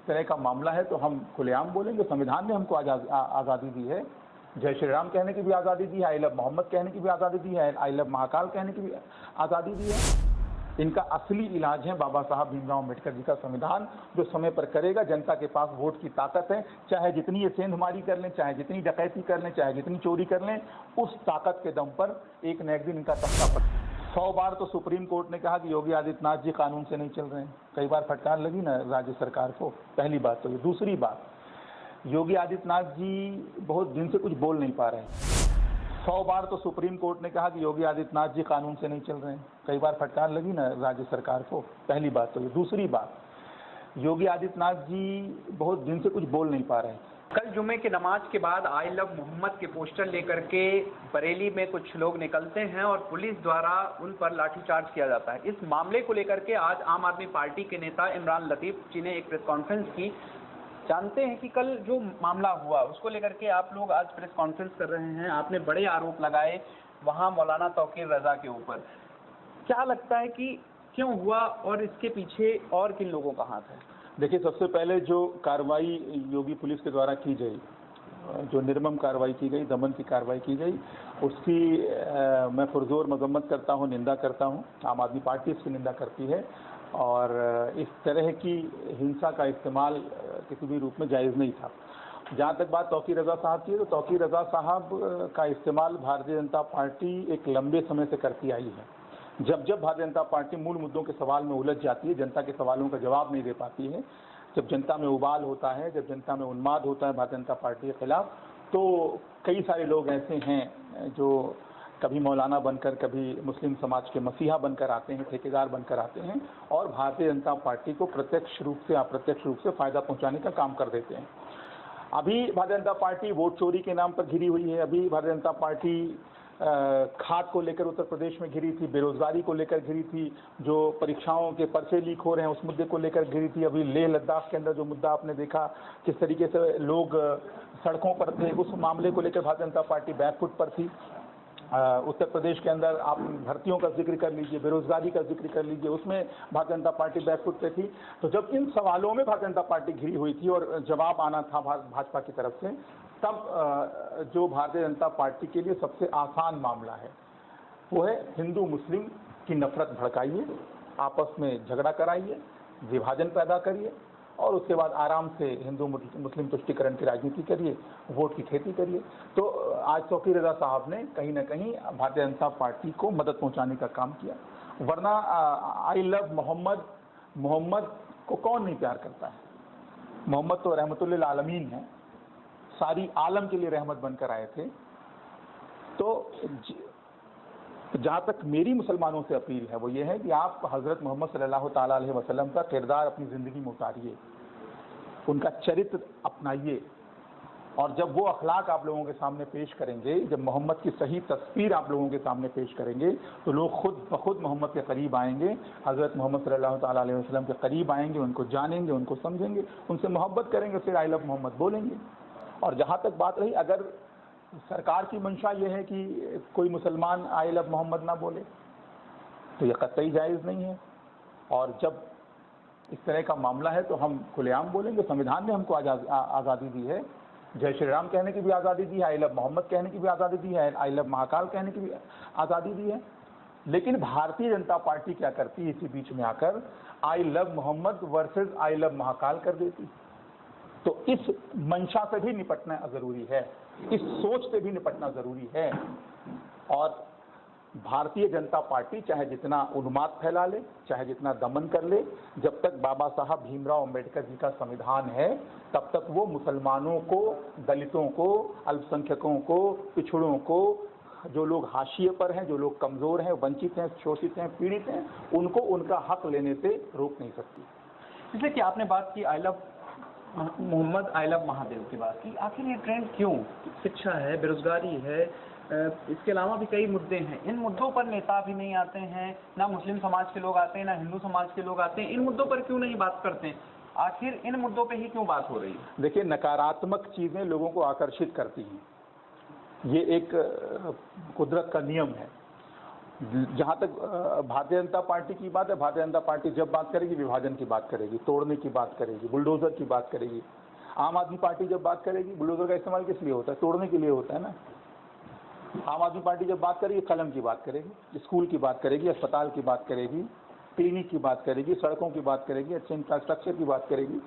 तरह का मामला है तो हम खुलेआम बोलेंगे। संविधान ने हमको आज़ादी दी है। जय श्री राम कहने की भी आज़ादी दी है, आई लव मोहम्मद कहने की भी आज़ादी दी है, आई लव महाकाल कहने की भी आज़ादी दी है। इनका असली इलाज है बाबा साहब भीमराव अम्बेडकर जी का संविधान, जो समय पर करेगा। जनता के पास वोट की ताकत है, चाहे जितनी ये सेंधमारी कर लें, चाहे जितनी डकैती कर लें, चाहे जितनी चोरी कर लें, उस ताकत के दम पर एक न एक दिन इनका तख्ता पर 100 बार तो सुप्रीम कोर्ट ने कहा कि योगी आदित्यनाथ जी कानून से नहीं चल रहे हैं। कई बार फटकार लगी ना राज्य सरकार को। पहली बात तो ये। दूसरी बात, योगी आदित्यनाथ जी बहुत दिन से कुछ बोल नहीं पा रहे हैं। 100 बार तो सुप्रीम कोर्ट ने कहा कि योगी आदित्यनाथ जी कानून से नहीं चल रहे हैं। कई बार फटकार लगी ना राज्य सरकार को। पहली बात तो ये। दूसरी बात, योगी आदित्यनाथ जी बहुत दिन से कुछ बोल नहीं पा रहे हैं। कल जुमे की नमाज के बाद आई लव मोहम्मद के पोस्टर लेकर के बरेली में कुछ लोग निकलते हैं और पुलिस द्वारा उन पर लाठीचार्ज किया जाता है। इस मामले को लेकर के आज आम आदमी पार्टी के नेता इमरान लतीफ़ जी ने एक प्रेस कॉन्फ्रेंस की। जानते हैं कि कल जो मामला हुआ उसको लेकर के आप लोग आज प्रेस कॉन्फ्रेंस कर रहे हैं। आपने बड़े आरोप लगाए वहाँ मौलाना तौकीर रजा के ऊपर। क्या लगता है कि क्यों हुआ और इसके पीछे और किन लोगों का हाथ है? देखिए, सबसे पहले जो कार्रवाई योगी पुलिस के द्वारा की गई, जो निर्मम कार्रवाई की गई, दमन की कार्रवाई की गई, उसकी मैं पुरजोर मजम्मत करता हूँ, निंदा करता हूँ। आम आदमी पार्टी इसकी निंदा करती है और इस तरह की हिंसा का इस्तेमाल किसी भी रूप में जायज़ नहीं था। जहाँ तक बात तौकीर रजा साहब की है, तो तौकीर रजा साहब का इस्तेमाल भारतीय जनता पार्टी एक लंबे समय से करती आई है। जब जब भारतीय जनता पार्टी मूल मुद्दों के सवाल में उलझ जाती है, जनता के सवालों का जवाब नहीं दे पाती है, जब जनता में उबाल होता है, जब जनता में उन्माद होता है भारतीय जनता पार्टी के खिलाफ, तो कई सारे लोग ऐसे हैं जो कभी मौलाना बनकर, कभी मुस्लिम समाज के मसीहा बनकर आते हैं, ठेकेदार बनकर आते हैं और भारतीय जनता पार्टी को प्रत्यक्ष रूप से अप्रत्यक्ष रूप से फ़ायदा पहुँचाने का काम कर देते हैं। अभी भारतीय जनता पार्टी वोट चोरी के नाम पर घिरी हुई है। अभी भारतीय जनता पार्टी खाद को लेकर उत्तर प्रदेश में घिरी थी, बेरोजगारी को लेकर घिरी थी, जो परीक्षाओं के पर्चे लीक हो रहे हैं उस मुद्दे को लेकर घिरी थी। अभी लेह लद्दाख के अंदर जो मुद्दा आपने देखा, किस तरीके से लोग सड़कों पर थे, उस मामले को लेकर भारतीय जनता पार्टी बैकफुट पर थी। उत्तर प्रदेश के अंदर आप भर्तियों का जिक्र कर लीजिए, बेरोजगारी का जिक्र कर लीजिए, उसमें भारतीय जनता पार्टी बैकफुट पे थी। तो जब इन सवालों में भारतीय जनता पार्टी घिरी हुई थी और जवाब आना था भाजपा की तरफ से, तब जो भारतीय जनता पार्टी के लिए सबसे आसान मामला है वो है हिंदू मुस्लिम की नफरत भड़काइए, आपस में झगड़ा कराइए, विभाजन पैदा करिए और उसके बाद आराम से हिंदू मुस्लिम तुष्टीकरण की राजनीति करिए, वोट की खेती करिए। तो आज तौकीर रजा साहब ने कहीं ना कहीं भारतीय जनता पार्टी को मदद पहुंचाने का काम किया। वरना आई लव मोहम्मद को कौन नहीं प्यार करता है? मोहम्मद तो रहमतुल्लिल आलमीन है, सारी आलम के लिए रहमत बनकर आए थे। तो जहाँ तक मेरी मुसलमानों से अपील है वो ये है कि आप हज़रत मोहम्मद सल्लल्लाहु ताला अलैहि वसल्लम का किरदार अपनी ज़िंदगी में उतारिए, उनका चरित्र अपनाइए और जब वो अखलाक आप लोगों के सामने पेश करेंगे, जब मोहम्मद की सही तस्वीर आप लोगों के सामने पेश करेंगे, तो लोग खुद ब खुद मोहम्मद के करीब आएंगे, हज़रत मोहम्मद सल्लल्लाहु ताला अलैहि वसल्लम के करीब आएंगे, उनको जानेंगे, उनको समझेंगे, उनसे मोहब्बत करेंगे, फिर आई लव मोहम्मद बोलेंगे। और जहाँ तक बात रही, अगर सरकार की मंशा ये है कि कोई मुसलमान आई लव मोहम्मद ना बोले, तो यह कतई जायज़ नहीं है। और जब इस तरह का मामला है तो हम खुलेआम बोलेंगे। संविधान ने हमको आज़ादी दी है। जय श्री राम कहने की भी आज़ादी दी है, आई लव मोहम्मद कहने की भी आज़ादी दी है, आई लव महाकाल कहने की भी आज़ादी दी है। लेकिन भारतीय जनता पार्टी क्या करती है, इसी बीच में आकर I love Mohammed versus I love Mahakal कर देती। तो इस मंशा से भी निपटना ज़रूरी है, इस सोच से भी निपटना ज़रूरी है। और भारतीय जनता पार्टी चाहे जितना उन्माद फैला ले, चाहे जितना दमन कर ले, जब तक बाबा साहब भीमराव अम्बेडकर जी का संविधान है तब तक वो मुसलमानों को, दलितों को, अल्पसंख्यकों को, पिछड़ों को, जो लोग हाशिए पर हैं, जो लोग कमज़ोर हैं, वंचित हैं, शोषित हैं, पीड़ित हैं, उनको उनका हक लेने से रोक नहीं सकती। जैसे कि आपने बात की I love Mohammed, I love Mahadev की बात की, आखिर ये ट्रेंड क्यों? शिक्षा है, बेरोजगारी है, इसके अलावा भी कई मुद्दे हैं। इन मुद्दों पर नेता भी नहीं आते हैं, ना मुस्लिम समाज के लोग आते हैं, ना हिंदू समाज के लोग आते हैं। इन मुद्दों पर क्यों नहीं बात करते हैं? आखिर इन मुद्दों पे ही क्यों बात हो रही है? देखिए, नकारात्मक चीज़ें लोगों को आकर्षित करती हैं, ये एक कुदरत का नियम है। जहाँ तक भारतीय जनता पार्टी की बात है, भारतीय जनता पार्टी जब बात करेगी विभाजन की बात करेगी, तोड़ने की बात करेगी, बुलडोजर की बात करेगी। आम आदमी पार्टी जब बात करेगी, बुलडोजर का इस्तेमाल किस लिए होता है? तोड़ने के लिए होता है ना। आम आदमी पार्टी जब बात करेगी कलम की बात करेगी, स्कूल की बात करेगी, अस्पताल की बात करेगी, क्लिनिक की बात करेगी, सड़कों की बात करेगी, अच्छे इंफ्रास्ट्रक्चर की बात करेगी।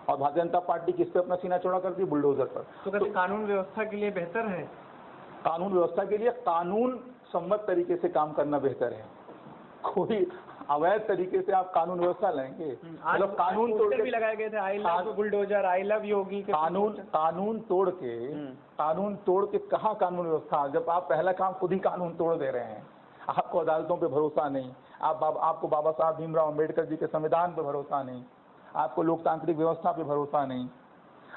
और भारतीय जनता पार्टी किस पे अपना सीना चौड़ा करती है? बुलडोजर पर। तो कानून व्यवस्था के लिए बेहतर है? कानून व्यवस्था के लिए कानून सम्मत तरीके से काम करना बेहतर है। कोई अवैध तरीके से आप कानून व्यवस्था लेंगे, मतलब कानून तोड़ के भी लगाए गए थे, I love bulldozer, I love Yogi के कानून तोड़ के कहाँ कानून व्यवस्था? जब आप पहला काम खुद ही कानून तोड़ दे रहे हैं। आपको अदालतों पे भरोसा नहीं, आपको बाबा साहब भीमराव अम्बेडकर जी के संविधान पे भरोसा नहीं, आपको लोकतांत्रिक व्यवस्था पे भरोसा नहीं,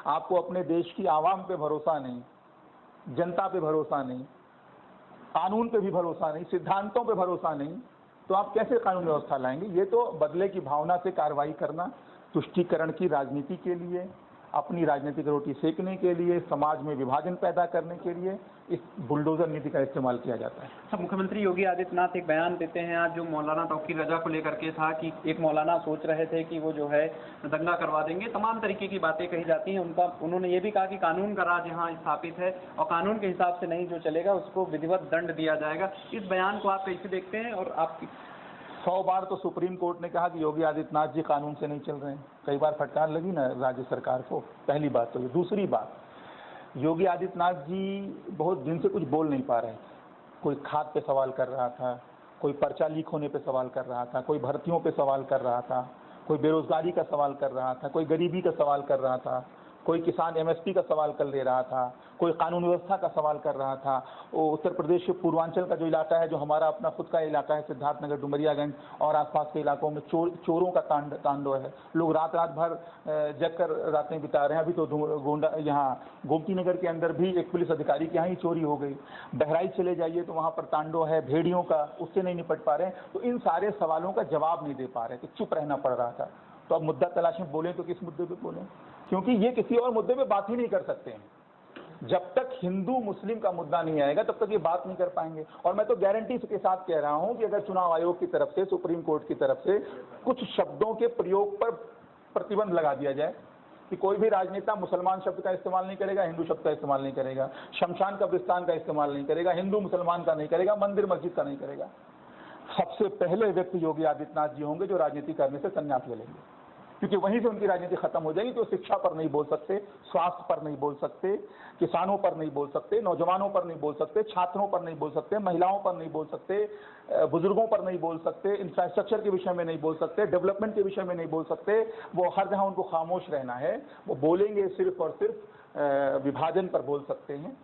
आपको अपने देश की आवाम पे भरोसा नहीं, जनता पे भरोसा नहीं, कानून पे भी भरोसा नहीं, सिद्धांतों पे भरोसा नहीं, तो आप कैसे कानून व्यवस्था लाएंगे? ये तो बदले की भावना से कार्रवाई करना, तुष्टीकरण की राजनीति के लिए, अपनी राजनीतिक रोटी सेकने के लिए, समाज में विभाजन पैदा करने के लिए इस बुलडोजर नीति का इस्तेमाल किया जाता है। सब मुख्यमंत्री योगी आदित्यनाथ एक बयान देते हैं आज, जो मौलाना तौकीर रजा को लेकर के था कि एक मौलाना सोच रहे थे कि वो जो है दंगा करवा देंगे, तमाम तरीके की बातें कही जाती हैं। उन्होंने ये भी कहा कि कानून का राज यहाँ स्थापित है और कानून के हिसाब से नहीं जो चलेगा उसको विधिवत दंड दिया जाएगा। इस बयान को आप कैसे देखते हैं? और आपकी 100 बार तो सुप्रीम कोर्ट ने कहा कि योगी आदित्यनाथ जी कानून से नहीं चल रहे हैं। कई बार फटकार लगी ना राज्य सरकार को। पहली बात तो ये। दूसरी बात, योगी आदित्यनाथ जी बहुत दिन से कुछ बोल नहीं पा रहे थे। कोई खाद पे सवाल कर रहा था, कोई पर्चा लीक होने पे सवाल कर रहा था, कोई भर्तियों पे सवाल कर रहा था, कोई बेरोजगारी का सवाल कर रहा था, कोई गरीबी का सवाल कर रहा था, कोई किसान एमएसपी का सवाल कर ले रहा था, कोई कानून व्यवस्था का सवाल कर रहा था। वो उत्तर प्रदेश के पूर्वांचल का जो इलाका है, जो हमारा अपना खुद का इलाका है, सिद्धार्थनगर, डुमरियागंज और आसपास के इलाकों में चोरों का तांडव है। लोग रात भर जग कर रातें बिता रहे हैं। अभी तो गोंडा यहाँ गोमती नगर के अंदर भी एक पुलिस अधिकारी के यहाँ ही चोरी हो गई। बहराइच चले जाइए तो वहाँ पर तांडव है भेड़ियों का, उससे नहीं निपट पा रहे हैं। तो इन सारे सवालों का जवाब नहीं दे पा रहे थे, चुप रहना पड़ रहा था। तो अब मुद्दा तलाश में बोलें तो किस मुद्दे पे बोलें? क्योंकि ये किसी और मुद्दे पे बात ही नहीं कर सकते हैं। जब तक हिंदू मुस्लिम का मुद्दा नहीं आएगा तब तक ये बात नहीं कर पाएंगे। और मैं तो गारंटी के साथ कह रहा हूं कि अगर चुनाव आयोग की तरफ से, सुप्रीम कोर्ट की तरफ से कुछ शब्दों के प्रयोग पर प्रतिबंध लगा दिया जाए कि कोई भी राजनेता मुसलमान शब्द का इस्तेमाल नहीं करेगा, हिंदू शब्द का इस्तेमाल नहीं करेगा, शमशान कब्रिस्तान का इस्तेमाल नहीं करेगा, हिंदू मुसलमान का नहीं करेगा, मंदिर मस्जिद का नहीं करेगा, सबसे पहले व्यक्ति योगी आदित्यनाथ जी होंगे जो राजनीति करने से संन्यास ले लेंगे। क्योंकि वहीं से उनकी राजनीति खत्म हो जाएगी। तो शिक्षा पर नहीं बोल सकते, स्वास्थ्य पर नहीं बोल सकते, किसानों पर नहीं बोल सकते, नौजवानों पर नहीं बोल सकते, छात्रों पर नहीं बोल सकते, महिलाओं पर नहीं बोल सकते, बुजुर्गों पर नहीं बोल सकते, इंफ्रास्ट्रक्चर के विषय में नहीं बोल सकते, डेवलपमेंट के विषय में नहीं बोल सकते। वो हर जहां उनको खामोश रहना है। वो बोलेंगे सिर्फ और सिर्फ विभाजन पर बोल सकते हैं,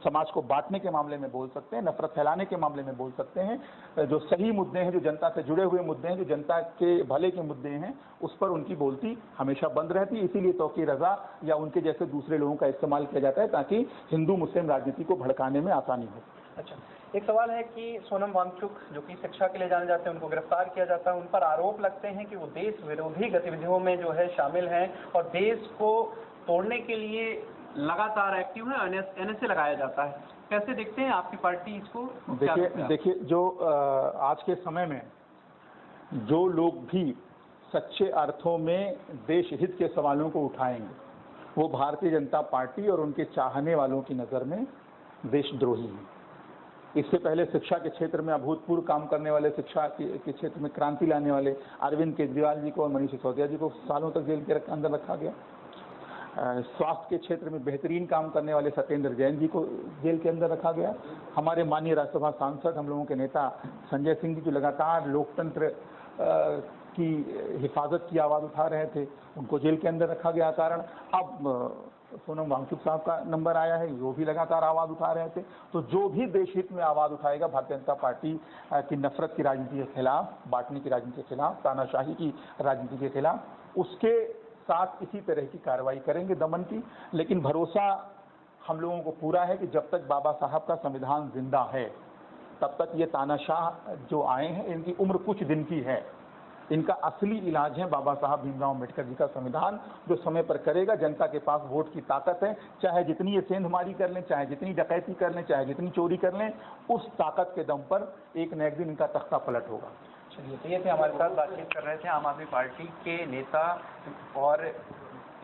समाज को बांटने के मामले में बोल सकते हैं, नफरत फैलाने के मामले में बोल सकते हैं। जो सही मुद्दे हैं, जो जनता से जुड़े हुए मुद्दे हैं, जो जनता के भले के मुद्दे हैं, उस पर उनकी बोलती हमेशा बंद रहती है। इसीलिए तौकीर रजा या उनके जैसे दूसरे लोगों का इस्तेमाल किया जाता है ताकि हिंदू मुस्लिम राजनीति को भड़काने में आसानी हो। अच्छा, एक सवाल है कि सोनम वांगचुक जो कि शिक्षा के लिए जाने जाते हैं, उनको गिरफ्तार किया जाता है। उन पर आरोप लगते हैं कि वो देश विरोधी गतिविधियों में जो है शामिल हैं और देश को तोड़ने के लिए लगातार एक्टिव है। एनएसए लगाया जाता है। कैसे देखते हैं आपकी पार्टी इसको? देखिए जो आज के समय में जो लोग भी सच्चे अर्थों में देश हित के सवालों को उठाएंगे वो भारतीय जनता पार्टी और उनके चाहने वालों की नज़र में देशद्रोही हैं। इससे पहले शिक्षा के क्षेत्र में अभूतपूर्व काम करने वाले, शिक्षा के क्षेत्र में क्रांति लाने वाले अरविंद केजरीवाल जी को और मनीष सिसोदिया जी को सालों तक जेल के अंदर रखा गया। स्वास्थ्य के क्षेत्र में बेहतरीन काम करने वाले सत्येंद्र जैन जी को जेल के अंदर रखा गया। हमारे माननीय राज्यसभा सांसद, हम लोगों के नेता संजय सिंह जी जो लगातार लोकतंत्र की हिफाजत की आवाज़ उठा रहे थे, उनको जेल के अंदर रखा गया। कारण अब सोनम वांगचुक साहब का नंबर आया है, वो भी लगातार आवाज़ उठा रहे थे। तो जो भी देश हित में आवाज़ उठाएगा भारतीय जनता पार्टी की नफरत की राजनीति के खिलाफ, बांटने की राजनीति के खिलाफ, तानाशाही की राजनीति के खिलाफ, उसके साथ इसी तरह की कार्रवाई करेंगे दमन की। लेकिन भरोसा हम लोगों को पूरा है कि जब तक बाबा साहब का संविधान जिंदा है तब तक ये तानाशाह जो आए हैं इनकी उम्र कुछ दिन की है। इनका असली इलाज है बाबा साहब भीमराव अम्बेडकर जी का संविधान, जो समय पर करेगा। जनता के पास वोट की ताकत है, चाहे जितनी ये सेंधमारी कर लें, चाहे जितनी डकैती कर लें, चाहे जितनी चोरी कर लें, उस ताकत के दम पर एक न एक दिन इनका तख्ता पलट होगा। चलिए, तो ये थे हमारे साथ बातचीत कर रहे थे आम आदमी पार्टी के नेता और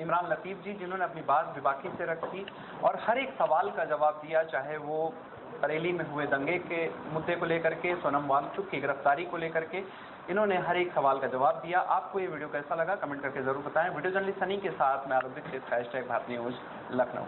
इमरान लतीफ़ जी, जिन्होंने अपनी बात बेबाकी से रखी और हर एक सवाल का जवाब दिया, चाहे वो बरेली में हुए दंगे के मुद्दे को लेकर के, सोनम वांगचुक की गिरफ्तारी को लेकर के, इन्होंने हर एक सवाल का जवाब दिया। आपको ये वीडियो कैसा लगा कमेंट करके जरूर बताएं। वीडियो जर्नलिस्ट सनी के साथ मैं आलोक दीक्षित, #भारत न्यूज़ लखनऊ।